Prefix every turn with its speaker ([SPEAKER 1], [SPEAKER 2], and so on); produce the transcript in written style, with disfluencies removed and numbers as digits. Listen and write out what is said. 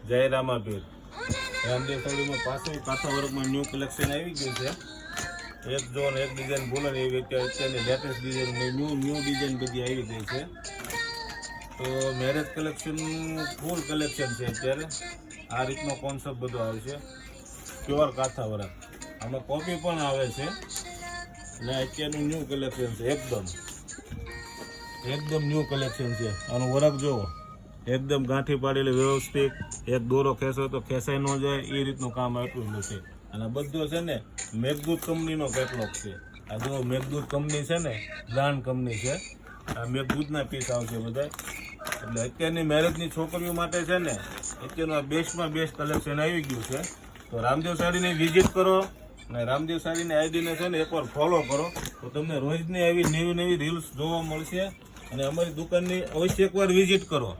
[SPEAKER 1] જય રામાપીર રામદેવ સાડીમાં પાછું કાંથા વર્કમાં new collection આવી ગયું છે. એક જો ને એક ડિઝાઇન બોલો ને એવી અત્યારની લેટેસ્ટ ડિઝાઇન ન્યૂ ડિઝાઇન બધી આવી ગઈ છે. તો મેરેજ કલેક્શન ફૂલ કલેક્શન છે. અત્યારે આ રીતનો કોન્સેપ્ટ બધો આવે છે. પ્યોર કાંથા વર્ક આમાં કોપી પણ આવે છે અને અત્યારનું ન્યૂ કલેક્શન છે. એકદમ ન્યૂ કલેક્શન છે. આનું વર્ક જોવો, એકદમ ગાંઠી પાડેલી વ્યવસ્થિત. એક દોરો ખેંચો તો ખેંચાઈ ન જાય એ રીતનું કામ આટલું છે. અને બધો છે ને મેઘદૂત કંપનીનો કેટલોગ છે. આ જો મેઘદૂત કંપની છે ને, બ્રાન્ડ કંપની છે. આ મેઘદૂતના પીસ આવશે બધા. એટલે અત્યારની મેરેજની છોકરીઓ માટે છે ને અત્યારનું આ બેસ્ટમાં બેસ્ટ કલેક્શન આવી ગયું છે. તો રામદેવ સાડીની વિઝિટ કરો અને રામદેવ સાડીની આઈડીને છે ને એકવાર ફોલો કરો તો તમને રોજની આવી નવી નવી રીલ્સ જોવા મળશે. અને અમારી દુકાનની અવશ્ય એકવાર વિઝિટ કરો.